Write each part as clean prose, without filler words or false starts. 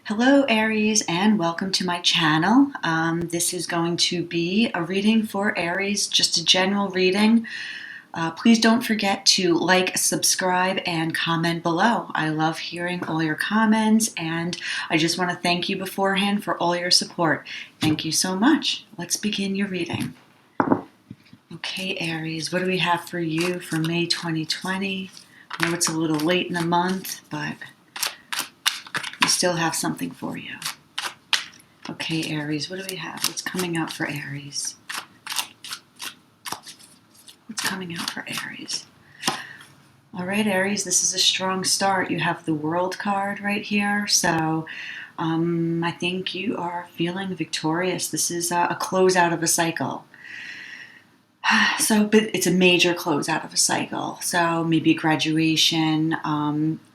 Hello Aries and welcome to my channel. This is going to be a reading for Aries, just a general reading. Please don't forget to like, subscribe, and comment below. I love hearing all your comments and I just want to thank you beforehand for all your support. Thank you so much. Let's begin your reading. Okay Aries, what do we have for you for May 2020? I know it's a little late in the month, but we still have something for you. Okay, Aries, what do we have? What's coming out for Aries? What's coming out for Aries? All right, Aries, this is a strong start. You have the World card right here. So I think you are feeling victorious. This is a closeout of a cycle. But it's a major closeout of a cycle. So maybe graduation,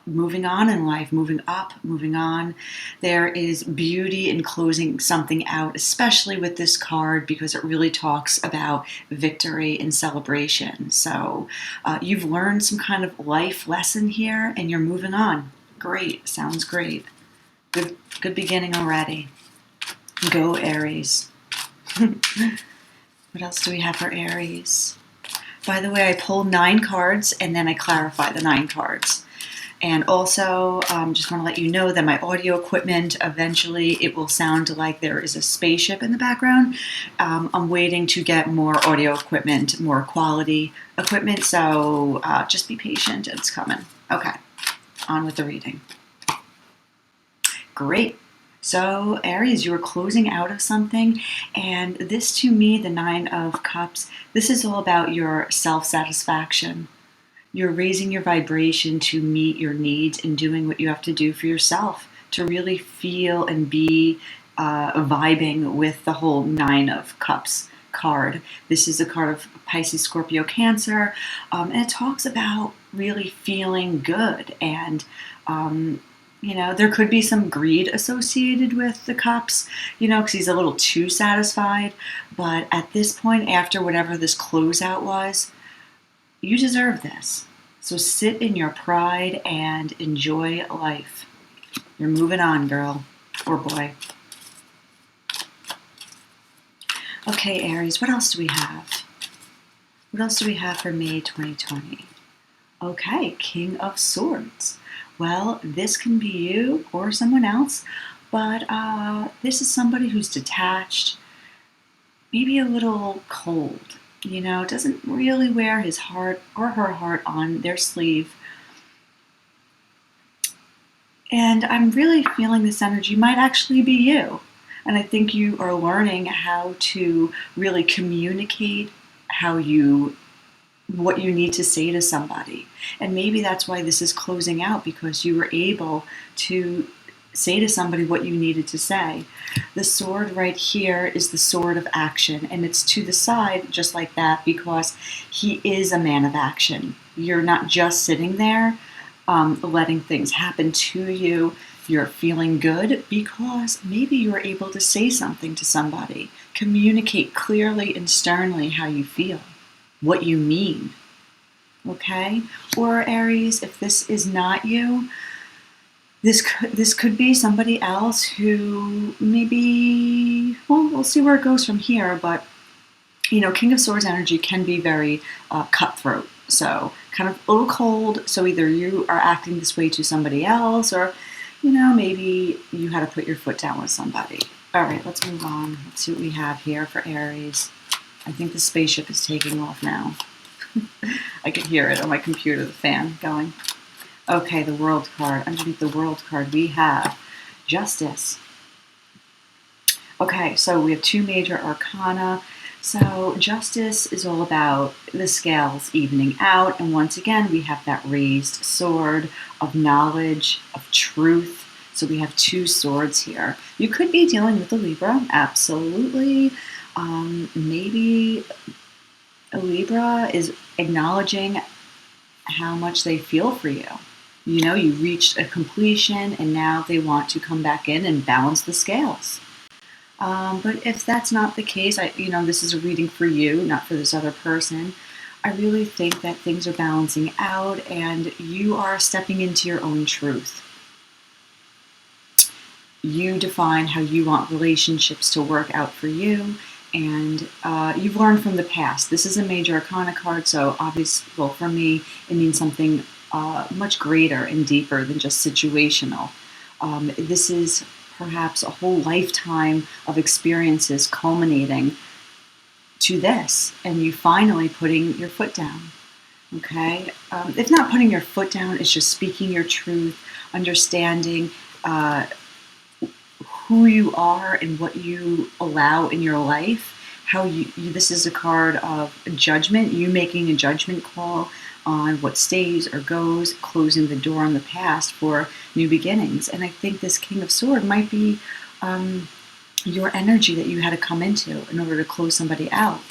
moving on in life, moving up, moving on. There is beauty in closing something out, especially with this card, because it really talks about victory and celebration. So you've learned some kind of life lesson here and you're moving on. Great. Sounds great. Good beginning already. Go Aries. What else do we have for Aries? By the way, I pulled 9 cards and then I clarify the 9 cards. And also, just want to let you know that my audio equipment, eventually it will sound like there is a spaceship in the background. I'm waiting to get more audio equipment, more quality equipment, so just be patient, it's coming. Okay, on with the reading. Great. So Aries, you are closing out of something, and this to me, the 9 of Cups, this is all about your self-satisfaction. You're raising your vibration to meet your needs and doing what you have to do for yourself to really feel and be vibing with the whole 9 of Cups card. This is a card of Pisces, Scorpio, Cancer, and it talks about really feeling good. And there could be some greed associated with the Cups, because he's a little too satisfied. But at this point, after whatever this closeout was, you deserve this. So sit in your pride and enjoy life. You're moving on, girl or boy. Okay, Aries, what else do we have? What else do we have for May 2020? Okay, King of Swords. Well, this can be you or someone else, but this is somebody who's detached, maybe a little cold. Doesn't really wear his heart or her heart on their sleeve. And I'm really feeling this energy might actually be you. And I think you are learning how to really communicate what you need to say to somebody. And maybe that's why this is closing out, because you were able to say to somebody what you needed to say. The sword right here is the sword of action, and it's to the side just like that because he is a man of action. You're not just sitting there letting things happen to you. You're feeling good because maybe you were able to say something to somebody, communicate clearly and sternly how you feel, what you mean. Okay? Or Aries, if this is not you, this could be somebody else who maybe, well, we'll see where it goes from here, but, King of Swords energy can be very cutthroat. So kind of a little cold. So either you are acting this way to somebody else or, maybe you had to put your foot down with somebody. All right, let's move on. Let's see what we have here for Aries. I think the spaceship is taking off now. I can hear it on my computer, the fan going. Okay, the World card. Underneath the World card, we have Justice. Okay, so we have 2 major arcana. So Justice is all about the scales evening out. And once again, we have that raised sword of knowledge, of truth. So we have 2 swords here. You could be dealing with a Libra, absolutely. Maybe a Libra is acknowledging how much they feel for you. You reached a completion and now they want to come back in and balance the scales. But if that's not the case, this is a reading for you, not for this other person. I really think that things are balancing out and you are stepping into your own truth. You define how you want relationships to work out for you, and you've learned from the past. This is a major arcana card, so obviously, well, for me, it means something much greater and deeper than just situational. This is perhaps a whole lifetime of experiences culminating to this, and you finally putting your foot down. Okay? If not putting your foot down, it's just speaking your truth, understanding who you are and what you allow in your life. How this is a card of judgment, you making a judgment call on what stays or goes, closing the door on the past for new beginnings. And I think this King of Swords might be your energy that you had to come into in order to close somebody out.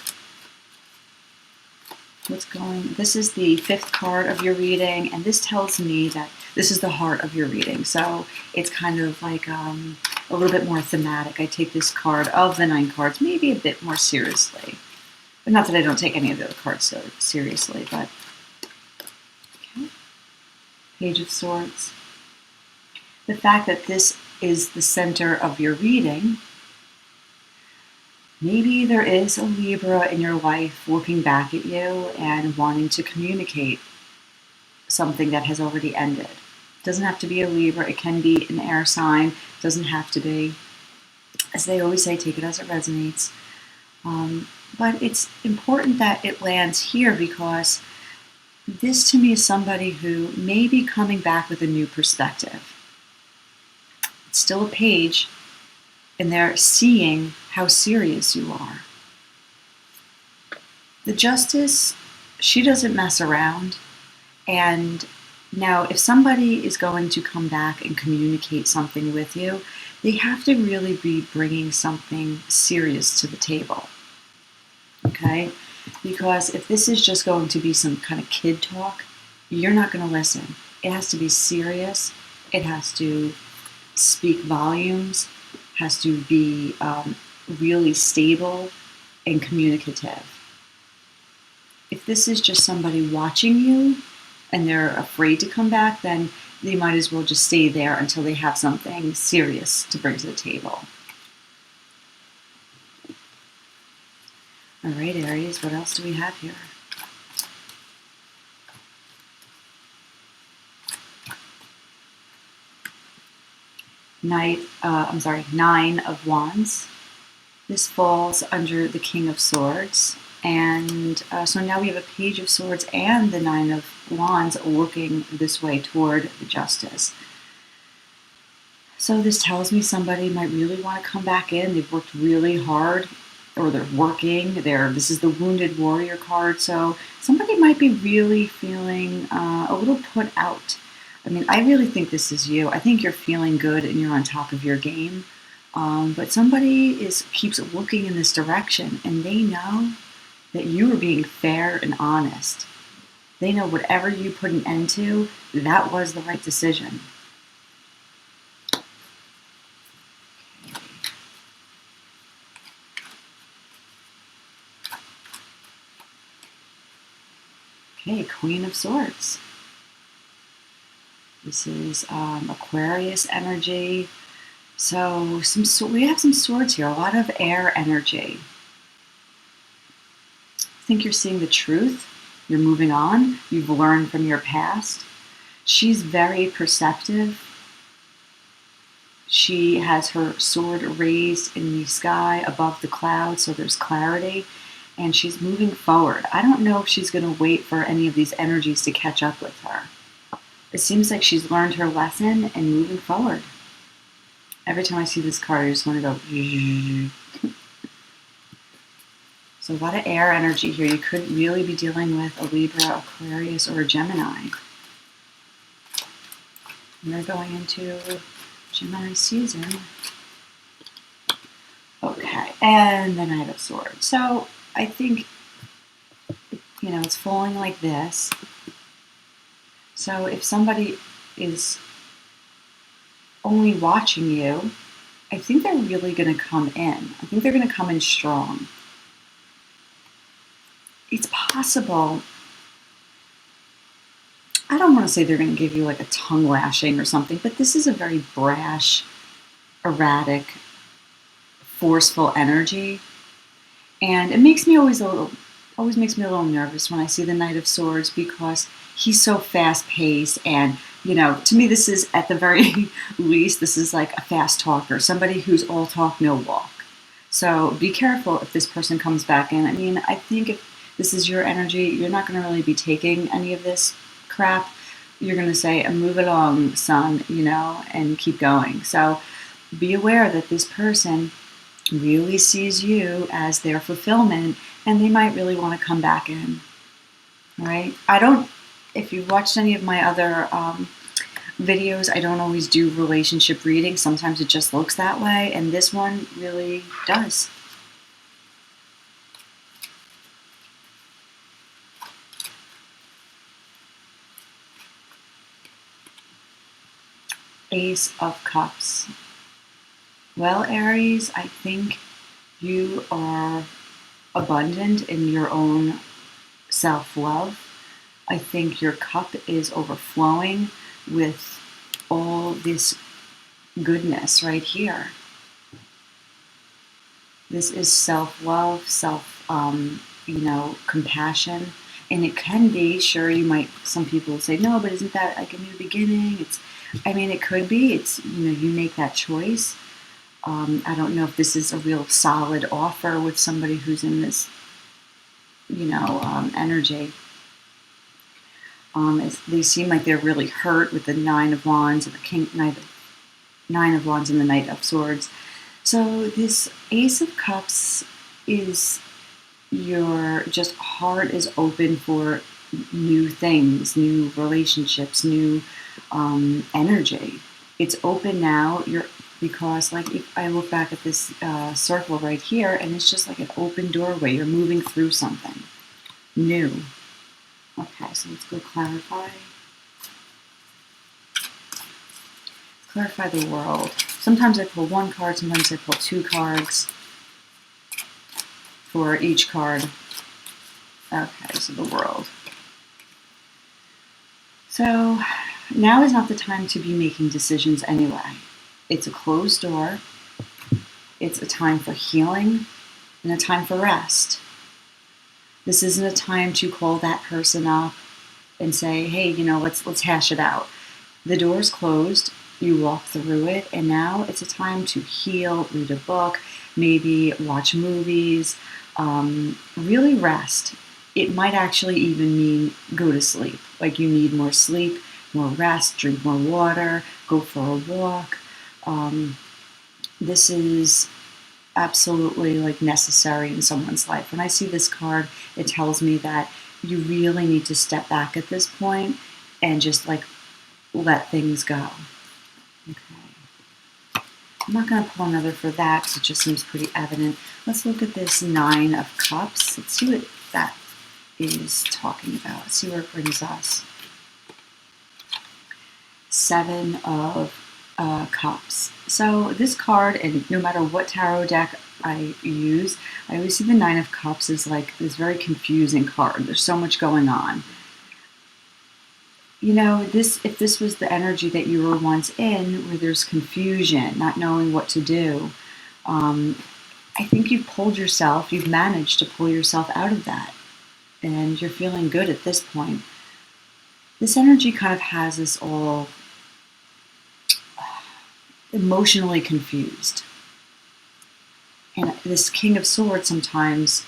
This is the 5th card of your reading, and this tells me that this is the heart of your reading. So it's kind of like a little bit more thematic. I take this card of the 9 cards maybe a bit more seriously. But not that I don't take any of the other cards so seriously, but okay. Page of Swords. The fact that this is the center of your reading, maybe there is a Libra in your life looking back at you and wanting to communicate something that has already ended. It doesn't have to be a Libra, it can be an air sign, it doesn't have to be. As they always say, take it as it resonates. But it's important that it lands here because this to me is somebody who may be coming back with a new perspective. It's still a page, and they're seeing how serious you are. The Justice, she doesn't mess around. And now if somebody is going to come back and communicate something with you, they have to really be bringing something serious to the table. Okay? Because if this is just going to be some kind of kid talk, you're not going to listen. It has to be serious. It has to speak volumes. Has to be really stable and communicative. If this is just somebody watching you and they're afraid to come back, then they might as well just stay there until they have something serious to bring to the table. All right, Aries, what else do we have here? Nine of Wands. This falls under the King of Swords. And so now we have a Page of Swords and the 9 of Wands looking this way toward the Justice. So this tells me somebody might really want to come back in. They've worked really hard, or they're working. This is the Wounded Warrior card. So somebody might be really feeling a little put out. I mean, I really think this is you. I think you're feeling good and you're on top of your game. But somebody keeps looking in this direction, and they know that you are being fair and honest. They know whatever you put an end to, that was the right decision. Okay, Queen of Swords. This is Aquarius energy. So we have some swords here, a lot of air energy. I think you're seeing the truth. You're moving on. You've learned from your past. She's very perceptive. She has her sword raised in the sky above the clouds, so there's clarity. And she's moving forward. I don't know if she's going to wait for any of these energies to catch up with her. It seems like she's learned her lesson and moving forward. Every time I see this card, I just want to go. So a lot of air energy here. You could really be dealing with a Libra, Aquarius, or a Gemini. And we're going into Gemini season. Okay, and the Knight of Swords. So I think, it's falling like this. So if somebody is only watching you, I think they're really going to come in. I think they're going to come in strong. It's possible. I don't want to say they're going to give you like a tongue lashing or something, but this is a very brash, erratic, forceful energy. And it makes me always makes me a little nervous when I see the Knight of Swords, because he's so fast paced. And, to me, this is at the very least, this is like a fast talker, somebody who's all talk, no walk. So be careful if this person comes back in. I mean, I think if this is your energy, you're not going to really be taking any of this crap. You're going to say, move along, son, and keep going. So be aware that this person really sees you as their fulfillment, and they might really want to come back in. Right? If you've watched any of my other videos, I don't always do relationship readings. Sometimes it just looks that way, and this one really does. Ace of Cups. Well, Aries, I think you are abundant in your own self-love. I think your cup is overflowing with all this goodness right here. This is self-love, compassion. And it can be, sure, some people say, no, but isn't that like a new beginning? It could be. You make that choice. I don't know if this is a real solid offer with somebody who's in this, energy. They seem like they're really hurt with the Nine of Wands and the Nine of Wands and the Knight of Swords. So this Ace of Cups is your just heart is open for new things, new relationships, new energy. It's open now. Because if I look back at this circle right here, and it's just like an open doorway. You're moving through something new. Okay, so let's go clarify. Clarify the world. Sometimes I pull one card, sometimes I pull two cards for each card. Okay, so the world. So now is not the time to be making decisions anyway. It's a closed door. It's a time for healing and a time for rest. This isn't a time to call that person up and say, hey, let's hash it out. The door's closed. You walk through it, and now it's a time to heal, read a book, maybe watch movies, really rest. It might actually even mean go to sleep. Like you need more sleep, more rest, drink more water, go for a walk. This is absolutely necessary in someone's life. When I see this card, it tells me that you really need to step back at this point and just let things go. Okay. I'm not going to pull another for that because it just seems pretty evident. Let's look at this Nine of Cups. Let's see what that is talking about. Let's see where it brings us. Seven of Cups. So this card, and no matter what tarot deck I use, I always see the Nine of Cups as this very confusing card. There's so much going on. If this was the energy that you were once in, where there's confusion, not knowing what to do, I think you've managed to pull yourself out of that, and you're feeling good at this point. This energy kind of has us all emotionally confused. And this King of Swords, sometimes,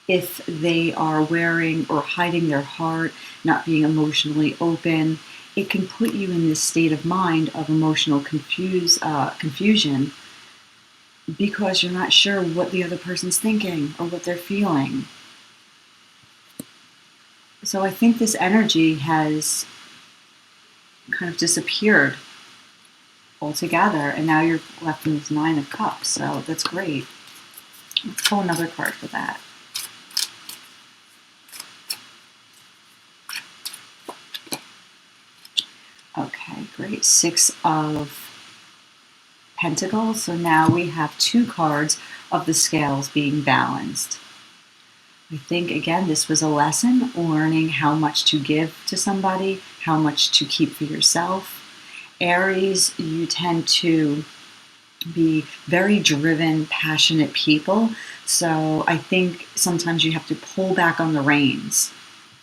if they are wearing or hiding their heart, not being emotionally open, it can put you in this state of mind of emotional confusion, because you're not sure what the other person's thinking or what they're feeling. So I think this energy has kind of disappeared altogether, and now you're left in this Nine of Cups. So that's great. Let's pull another card for that. Okay, great. Six of Pentacles. So now we have two cards of the scales being balanced. I think, again, this was a lesson, learning how much to give to somebody, how much to keep for yourself. Aries, you tend to be very driven, passionate people. So I think sometimes you have to pull back on the reins.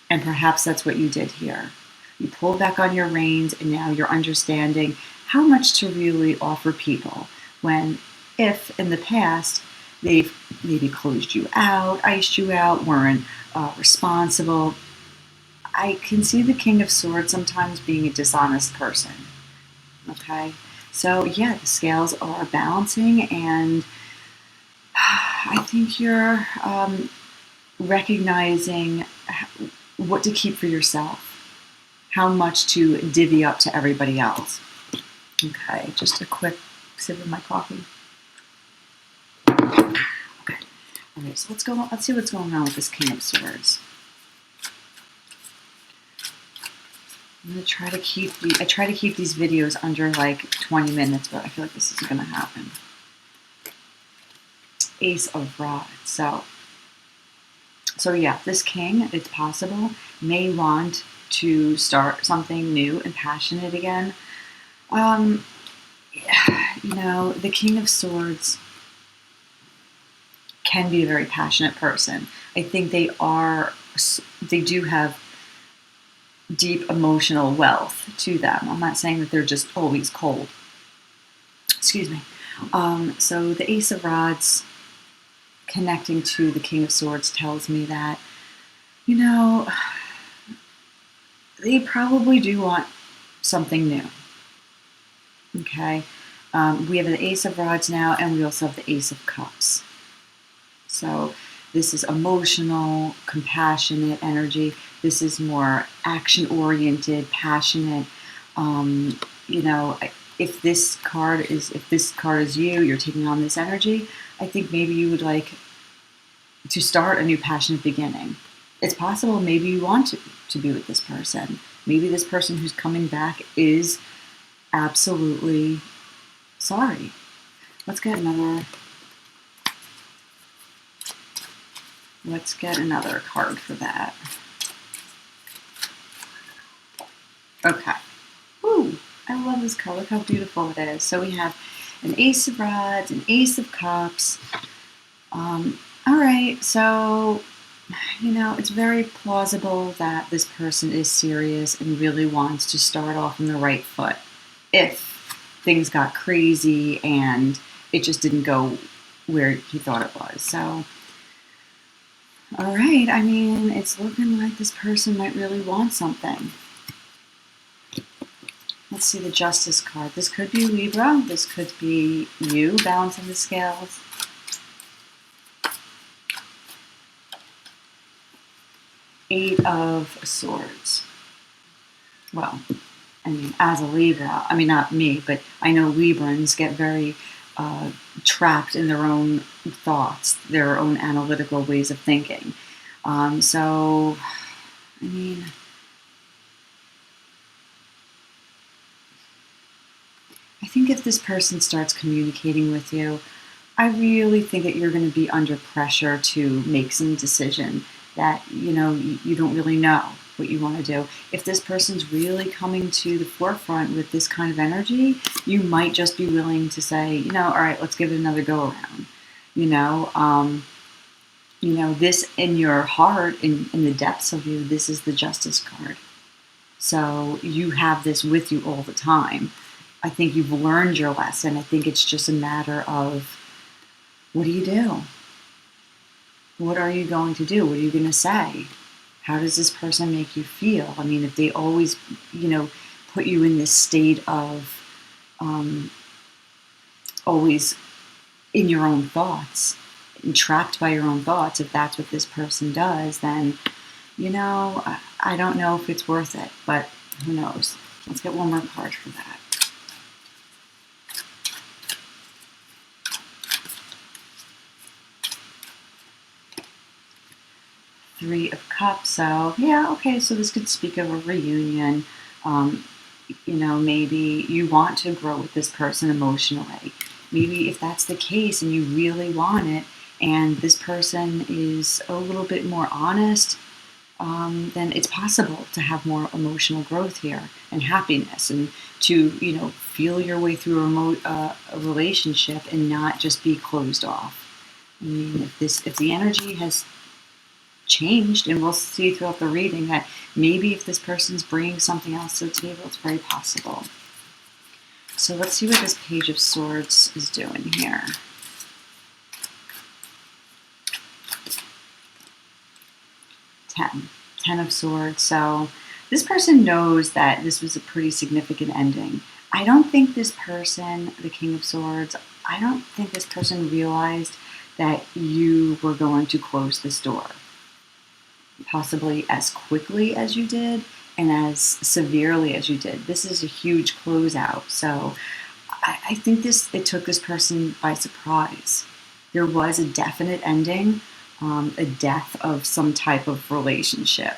And perhaps that's what you did here. You pulled back on your reins, and now you're understanding how much to really offer people when, if in the past they've maybe closed you out, iced you out, weren't responsible. I can see the King of Swords sometimes being a dishonest person. Okay? So, yeah, the scales are balancing, and I think you're recognizing what to keep for yourself, how much to divvy up to everybody else. Okay, just a quick sip of my coffee. Okay, all right, so let's see what's going on with this King of Swords. I'm gonna try to keep I try to keep these videos under like 20 minutes, but I feel like this isn't gonna happen. Ace of Rods. So yeah, this king, it's possible, may want to start something new and passionate again. The King of Swords can be a very passionate person. I think they do have deep emotional wealth to them. I'm not saying that they're just always cold. Excuse me. So the Ace of Rods connecting to the King of Swords tells me that, they probably do want something new. Okay? We have the Ace of Rods now, and we also have the Ace of Cups. So this is emotional, compassionate energy. This is more action-oriented, passionate. If this card is you, you're taking on this energy. I think maybe you would like to start a new passionate beginning. It's possible maybe you want to be with this person. Maybe this person who's coming back is absolutely sorry. Let's get another card for that. Okay. Ooh, I love this card. Look how beautiful it is. So we have an Ace of Rods, an Ace of Cups. All right, so, it's very plausible that this person is serious and really wants to start off on the right foot. If things got crazy and it just didn't go where he thought it was. So, all right, it's looking like this person might really want something. Let's see the Justice card. This could be Libra. This could be you balancing the scales. Eight of Swords. Well, as a Libra, not me, but I know Librans get very trapped in their own thoughts, their own analytical ways of thinking. I think if this person starts communicating with you, I really think that you're going to be under pressure to make some decision that, you don't really know what you want to do. If this person's really coming to the forefront with this kind of energy, you might just be willing to say, all right, let's give it another go around. This in your heart, in the depths of you, this is the Justice card. So you have this with you all the time. I think you've learned your lesson. I think it's just a matter of, what do you do? What are you going to do? What are you going to say? How does this person make you feel? If they always, put you in this state of always in your own thoughts, entrapped by your own thoughts, if that's what this person does, then, I don't know if it's worth it, but who knows? Let's get one more card for that. Three of Cups. So yeah, okay. So this could speak of a reunion. Maybe you want to grow with this person emotionally. Maybe if that's the case and you really want it, and this person is a little bit more honest, then it's possible to have more emotional growth here and happiness, and to feel your way through a relationship and not just be closed off. I mean, if the energy has changed, and we'll see throughout the reading that maybe if this person's bringing something else to the table, it's very possible. So let's see what this Page of Swords is doing here. Ten of Swords. So this person knows that this was a pretty significant ending. I don't think this person, the King of Swords, I don't think this person realized that you were going to close this door, possibly as quickly as you did and as severely as you did. This is a huge closeout. So I think it took this person by surprise. There was a definite ending, a death of some type of relationship.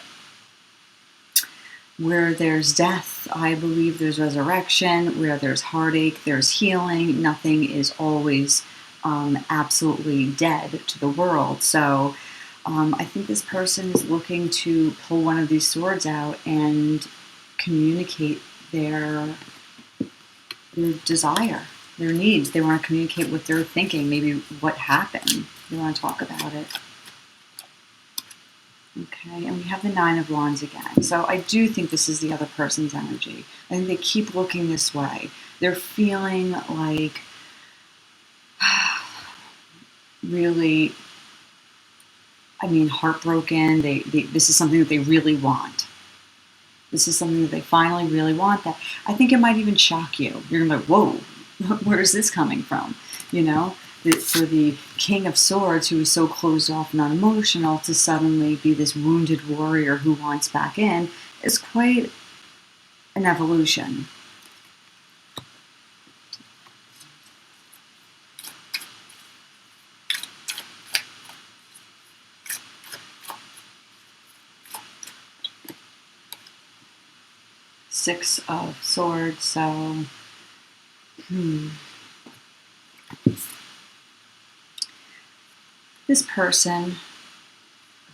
Where there's death, I believe there's resurrection. Where there's heartache, there's healing. Nothing is always absolutely dead to the world. So I think this person is looking to pull one of these swords out and communicate their desire, their needs. They want to communicate what they're thinking, maybe what happened. They want to talk about it. Okay, and we have the Nine of Wands again. So I do think this is the other person's energy. I think they keep looking this way. They're feeling like really, heartbroken. This is something that they really want. This is something that they finally really want. That I think it might even shock you. You're gonna be like, whoa, where is this coming from? For the King of Swords, who is so closed off and unemotional, to suddenly be this wounded warrior who wants back in, is quite an evolution. Six of Swords, so this person,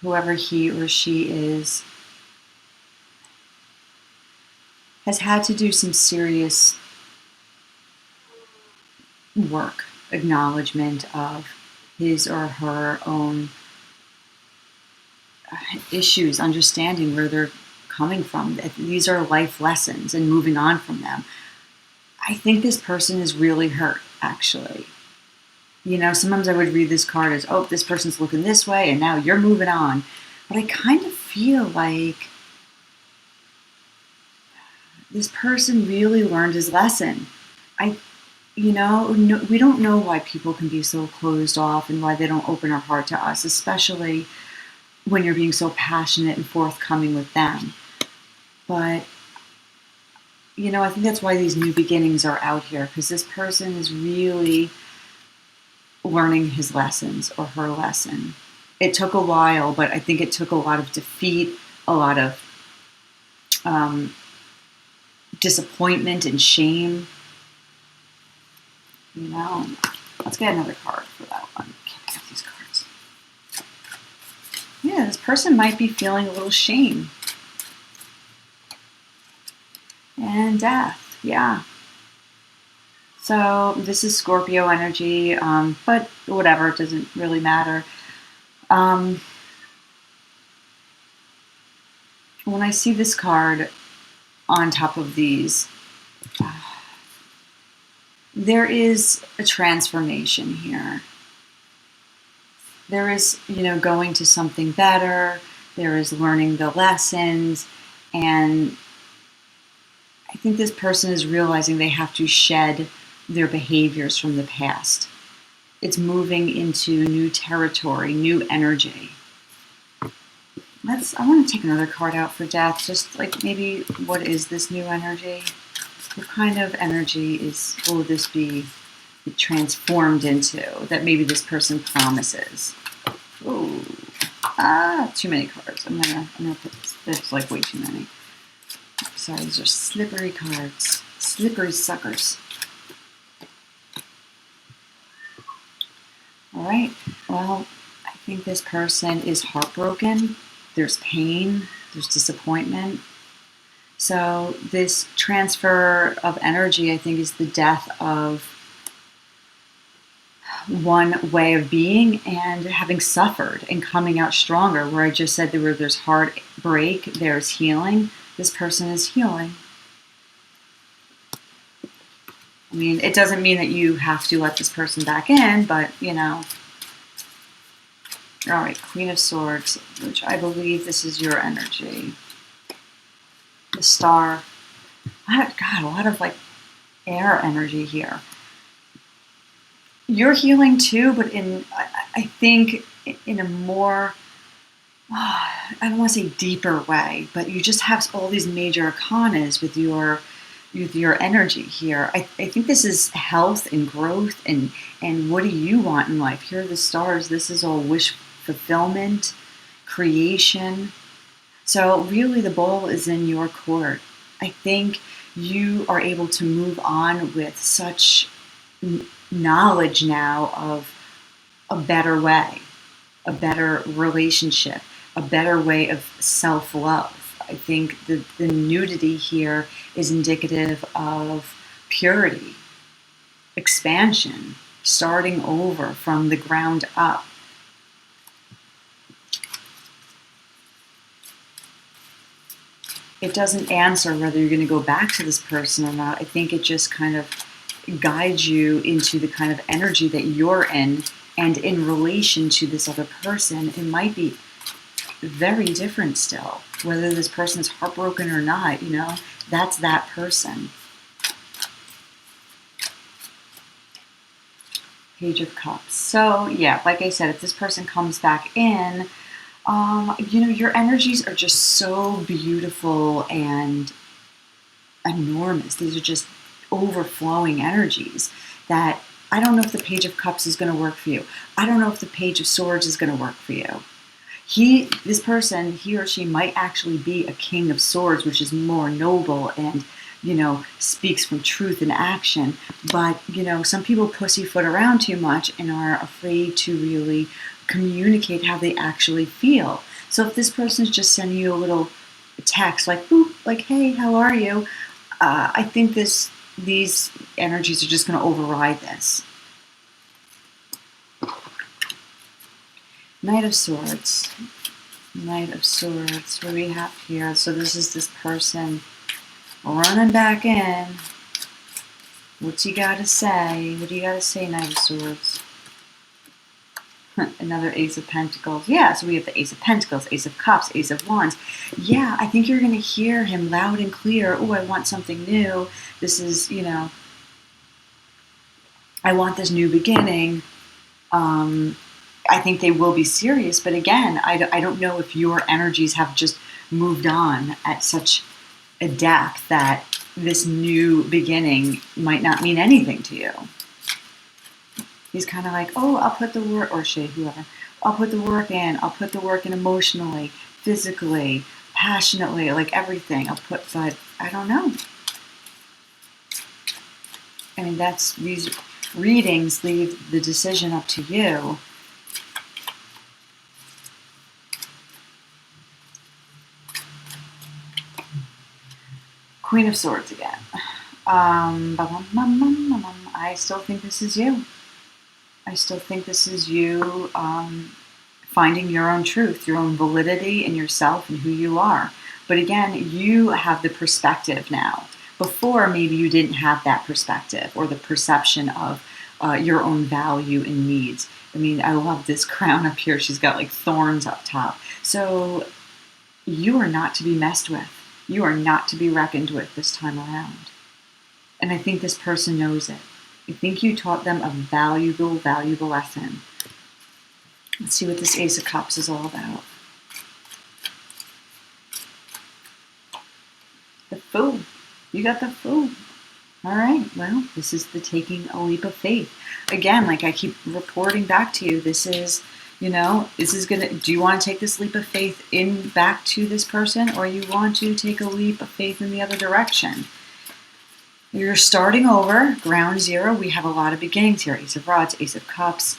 whoever he or she is, has had to do some serious work, acknowledgement of his or her own issues, understanding where they're coming from. These are life lessons and moving on from them. I think this person is really hurt, actually. Sometimes I would read this card as, oh, this person's looking this way and now you're moving on. But I kind of feel like this person really learned his lesson. We don't know why people can be so closed off and why they don't open their heart to us, especially when you're being so passionate and forthcoming with them. But, I think that's why these new beginnings are out here, because this person is really learning his lessons or her lesson. It took a while, but I think it took a lot of defeat, a lot of disappointment and shame. Let's get another card for that one. Can't pick up these cards. Yeah, this person might be feeling a little shame. And death, yeah. So this is Scorpio energy, but whatever, it doesn't really matter. When I see this card on top of these, there is a transformation here. There is, going to something better. There is learning the lessons. And I think this person is realizing they have to shed their behaviors from the past. It's moving into new territory, new energy. I want to take another card out for death. Just like maybe, what is this new energy? What kind of energy will this be transformed into that maybe this person promises? Ooh. Too many cards. I'm gonna put this. There's like way too many. Sorry, these are slippery cards. Slippery suckers. All right. Well, I think this person is heartbroken. there's pain, there's disappointment. So this transfer of energy, I think, is the death of one way of being and having suffered and coming out stronger. Where I just said there's heartbreak, there's healing. This person is healing. I mean, it doesn't mean that you have to let this person back in, but, you know. All right, Queen of Swords, which I believe this is your energy. The Star. God, a lot of like air energy here. You're healing too, but I think in a more, I don't want to say deeper way, but you just have all these major arcanas with your energy here. I think this is health and growth and what do you want in life? Here are the stars. This is all wish fulfillment, creation. So really the ball is in your court. I think you are able to move on with such knowledge now of a better way, a better relationship, a better way of self-love. I think the nudity here is indicative of purity, expansion, starting over from the ground up. It doesn't answer whether you're going to go back to this person or not. I think it just kind of guides you into the kind of energy that you're in, and in relation to this other person, it might be very different still. Whether this person is heartbroken or not, you know, that's that person. Page of Cups. So yeah, like I said, if this person comes back in, you know, your energies are just so beautiful and enormous. These are just overflowing energies that I don't know if the Page of Cups is going to work for you. I don't know if the Page of Swords is going to work for you. This person, he or she might actually be a King of Swords, which is more noble and, you know, speaks from truth and action. But, you know, some people pussyfoot around too much and are afraid to really communicate how they actually feel. So if this person is just sending you a little text like, boop, like, hey, how are you? I think these energies are just going to override this. Knight of Swords. Knight of Swords. What do we have here? So this person running back in. What's he got to say? What do you got to say, Knight of Swords? Another Ace of Pentacles. Yeah, so we have the Ace of Pentacles, Ace of Cups, Ace of Wands. Yeah, I think you're going to hear him loud and clear. Oh, I want something new. This is, you know, I want this new beginning. I think they will be serious, but again, I don't know if your energies have just moved on at such a depth that this new beginning might not mean anything to you. He's kind of like, oh, I'll put the work, or she, whoever, I'll put the work in. I'll put the work in emotionally, physically, passionately, like everything. But I don't know. I mean, these readings leave the decision up to you. Queen of Swords again. I still think this is you. I still think this is you finding your own truth, your own validity in yourself and who you are. But again, you have the perspective now. Before, maybe you didn't have that perspective or the perception of your own value and needs. I mean, I love this crown up here. She's got like thorns up top. So you are not to be messed with. You are not to be reckoned with this time around. And I think this person knows it. I think you taught them a valuable, valuable lesson. Let's see what this Ace of Cups is all about. The Fool. You got the Fool. All right. Well, this is the taking a leap of faith. Again, like I keep reporting back to you, this is, you know, do you want to take this leap of faith back to this person, or you want to take a leap of faith in the other direction? You're starting over, ground zero. We have a lot of beginnings here. Ace of Rods, Ace of Cups,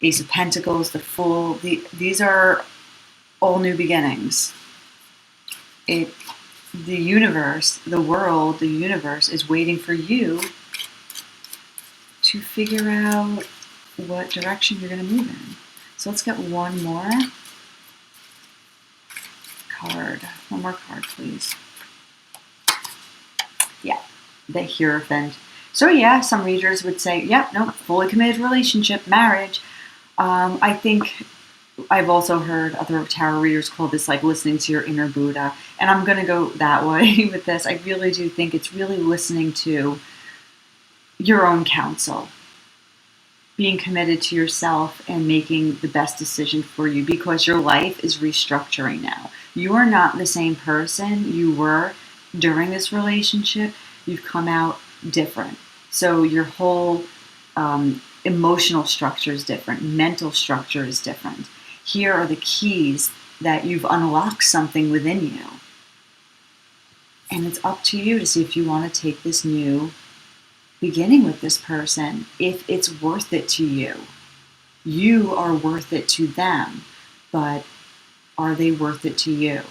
Ace of Pentacles, the Fool. These are all new beginnings. The universe, the world, the universe is waiting for you to figure out what direction you're going to move in. So let's get one more card. One more card, please. Yeah, the Hierophant. So yeah, some readers would say, yep, no, fully committed relationship, marriage. I think I've also heard other tarot readers call this like listening to your inner Buddha. And I'm going to go that way with this. I really do think it's really listening to your own counsel, being committed to yourself and making the best decision for you, because your life is restructuring now. You are not the same person you were during this relationship. You've come out different. So your whole emotional structure is different. Mental structure is different. Here are the keys that you've unlocked something within you. And it's up to you to see if you want to take this new beginning with this person, if it's worth it to you. You are worth it to them, but are they worth it to you?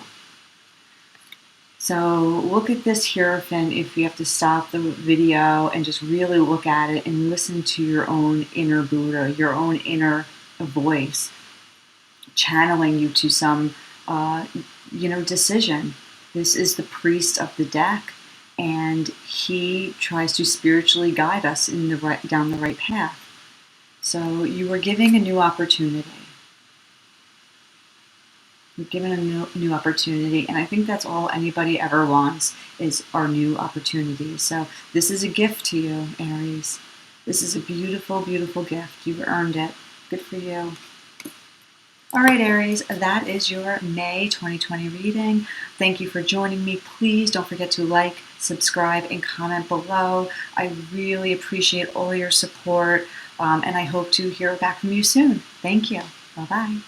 So look at this Hierophant if you have to stop the video and just really look at it and listen to your own inner Buddha, your own inner voice, channeling you to some, decision. This is the priest of the deck, and he tries to spiritually guide us down the right path. So you were giving a new opportunity. You're given a new opportunity, and I think that's all anybody ever wants is our new opportunity. So this is a gift to you, Aries. This is a beautiful, beautiful gift. You've earned it. Good for you. All right, Aries, that is your May 2020 reading. Thank you for joining me. Please don't forget to like, subscribe, and comment below. I really appreciate all your support, and I hope to hear back from you soon. Thank you. Bye-bye.